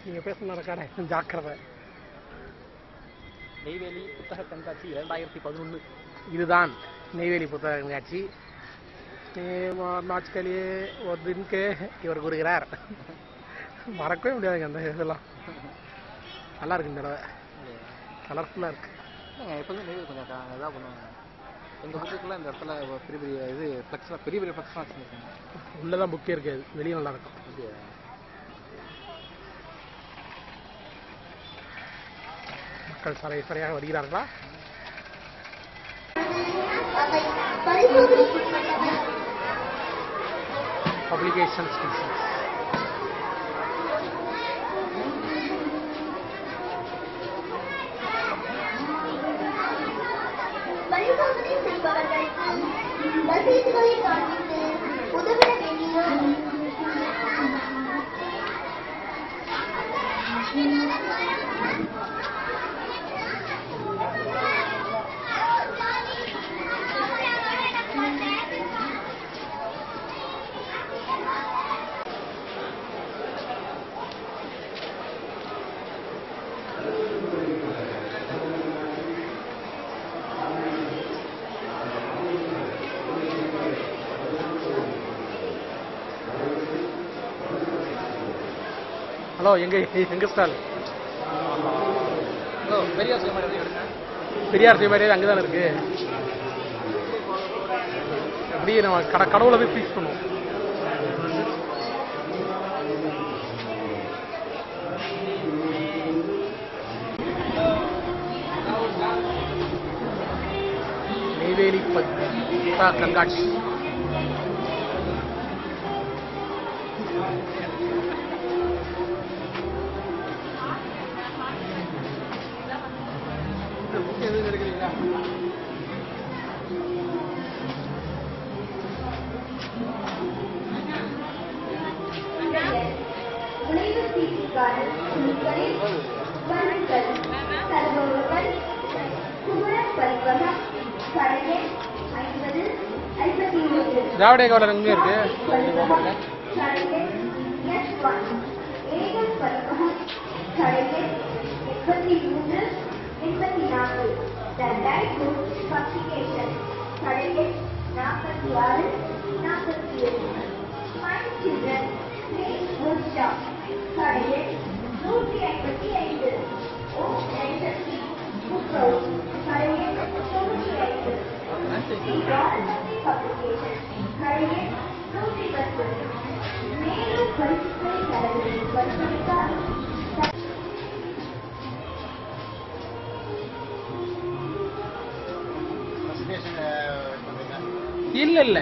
நீங்கள் பேச நடக்காடே ஜாக்கிரதை. நெய்வேலி புத்தக கண்காட்சி 2011. இதுதான் நெய்வேலி புத்தக கண்காட்சி. மார்ச் கலியே ஒரு தின்கே இவர் கூறுகிறார். மறக்கவே முடியாதுங்க அந்த இதெல்லாம். நல்லா இருக்கு இந்த தடவை, கலர்ஃபுல்லாக இருக்கு. எப்போதும் நெய்வேலி கொஞ்சம் இதாக பண்ணுவாங்க. எங்கள் புக்குக்குலாம் இந்த இடத்துல பெரிய பெரிய இது ஃப்ளெக்ஸ்லாம் பெரிய பெரிய ஃப்ளெக்ஸ்லாம் வச்சுருக்காங்க. உள்ளதான் புக்கே இருக்காது, வெளியே நல்லா இருக்கும். மக்கள் சரியாக வருகிறார்களா? பப்ளிகேஷன்ஸ் பரிசோதனை செய்பவர்களுக்கு ரசீதுகளை காண்பித்து உதவிட வேண்டிய ஹலோ, எங்க ஸ்டால்? பெரியார் சிலை எடுங்க. பெரியார் சிலை மாதிரி அங்கே தானே இருக்கு. அப்படியே நம்ம கடவுளை போய் ஃபீஸ் பண்ணுவோம். நெய்வேலி புத்தக கண்காட்சி. ஜாவடேகர் எங்க இருக்கு? இல்ல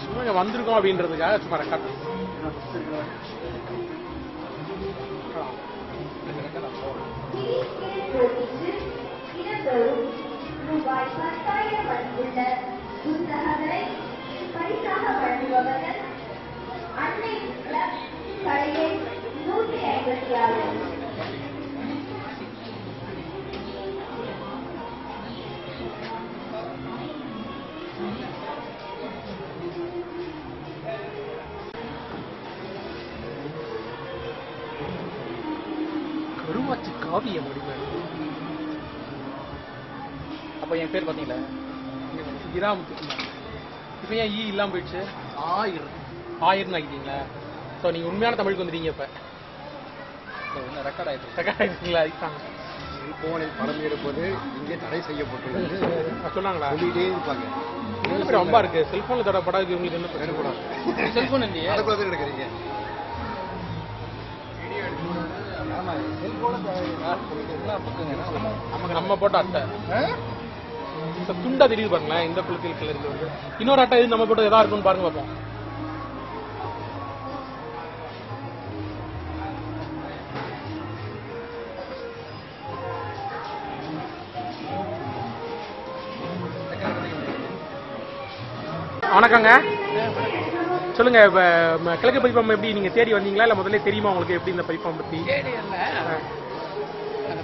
சும்மா வந்திருக்கோம் அப்படின்றதுக்காக சும்மா ரெக்கார்ட். ரூபாய் 10,000 மதிப்புள்ள புத்தகங்களை பரிசாக வழங்குபவர்கள் அன்னை கிளப், கடையை 156. கருவாச்சி காவிய முடிவு. அப்போ என் பேர் பார்த்தீங்களா? இப்போ ஏன் இல்லாம போயிடுச்சு? ஆயிரம் ஆகிட்டீங்களா? ஸோ நீங்கள் உண்மையான தமிழுக்கு வந்துட்டீங்க. இப்போ ரெக்கார்ட் ஆகிடுச்சுங்களா? அதுதான் போனில் படம் எடுப்பது இங்கே தடை செய்யப்பட்டுள்ளது சொன்னாங்களா? சொல்லிட்டே இருப்பாங்க. ரொம்ப இருக்கு. செல்போன்ல தடை படாது. உங்களுக்கு என்ன பிரச்சனை கூட? செல்போன் இல்லையே, அதுக்குள்ள எடுக்கிறீங்க. நம்ம போட்ட அட்டை துண்டா தெரியுது பாருங்களேன். இந்த புளுத்தில் கிளறி வந்து இன்னொரு அட்டை இது நம்ம போட்டு எதா இருக்குன்னு பாருங்க பார்ப்போம். வணக்கங்க, சொல்லுங்க. இப்ப கிழக்கு பதிப்பகம் எப்படி நீங்க தேடி வந்தீங்களா இல்ல முதல்ல தெரியுமா உங்களுக்கு எப்படி இந்த பதிப்பகம் பத்தி?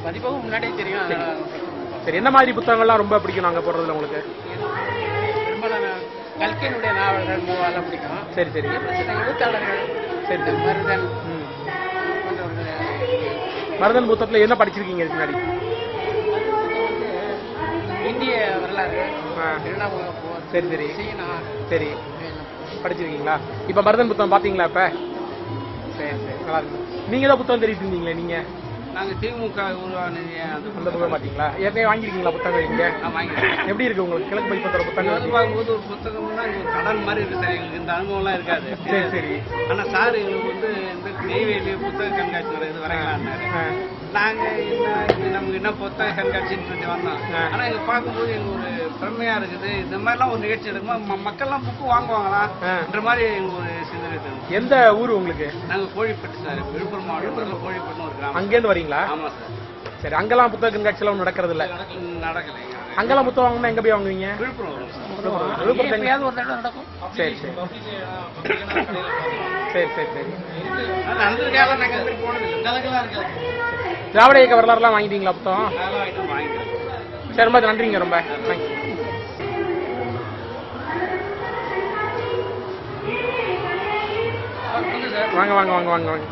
பதிப்பகம் முன்னாடியே தெரியும். சரி, என்ன மாதிரி புத்தகங்கள்லாம் ரொம்ப பிடிக்கும் நாங்க போடுறதுல உங்களுக்கு? கல்கியினுடைய நாவல்கள் மூவாலாம் பிடிக்கும். சரி சரி. எழுத்தாளர்கள் சரி சரி. மருதன் மருதன் புத்தகத்துல என்ன படிச்சிருக்கீங்க இதுக்கு முன்னாடி? இந்திய வரலாறு, சரி சரி சீனா, சரி படிச்சிருக்கீங்களா? இப்ப மருதன் புத்தகம் பாத்தீங்களா? இப்ப சரி சரி நல்லா இருக்கு. நீங்க தான் புத்தகம் தெரிவிட்டு இருந்தீங்களே, நீங்க நாங்க திமுக உருவானது அந்த புத்தகம் பாத்தீங்களா? ஏற்கனவே வாங்கிருக்கீங்களா புத்தகம்? இங்க வாங்கிட்டோம். எப்படி இருக்கு உங்களுக்கு கிழக்கு பதிப்பத்தோட இது புத்தகம்? வந்து பார்க்கும்போது ஒரு புத்தகம்னா இது ஒரு கடன் மாதிரி இருக்கு சார். எங்களுக்கு இந்த அனுபவம்லாம் இருக்காது. சரி சரி. ஆனா சார் எங்களுக்கு வந்து இந்த நெய்வேலி புத்தக கண்காட்சி இது வரையலான்னாரு. நாங்க நமக்கு என்ன புத்தக கண்காட்சின்னு சொல்லி வந்தோம். ஆனா இங்க பார்க்கும்போது எங்க ஒரு பெருமையா இருக்குது. இந்த மாதிரிலாம் ஒரு நிகழ்ச்சி எடுக்கும் மக்கள்லாம் புக்கு வாங்குவாங்களான்ற மாதிரி எங்க ஒரு சிந்தனை இருக்கு. எந்த ஊர் உங்களுக்கு? நாங்க கோழிப்பட்டு சார், விழுப்புரம் மாவட்டத்தில் கோழிப்பட்டு ஒரு கிராமம். அங்கேருந்து வரீங்களா? ஆமா சார். சரி, அங்கெல்லாம் புத்தக கண்காட்சி எல்லாம் நடக்கிறது இல்ல? நடக்கலைங்க. அங்கெல்லாம் புத்தகம் வாங்கினா எங்க போய் வாங்குவீங்க? விழுப்புரம் வரும் சார். விழுப்புரம் எப்பயாவது ஒரு தடவை நடக்கும். சரி சரி சரி சரி சரி. நடந்திருக்காங்க. நாங்க அது மாதிரி போனதில்லை. கலக்கெல்லாம் இருக்காது. திராவிட இயக்க வரலாறுலாம் வாங்கிட்டீங்களா புத்தகம்? அதெல்லாம் வாங்கிட்டு வாங்கிக்கிறோம். சரி, ரொம்ப நன்றிங்க. ரொம்ப தேங்க்ஸ். வாங்க வாங்க வாங்க வாங்க வாங்க.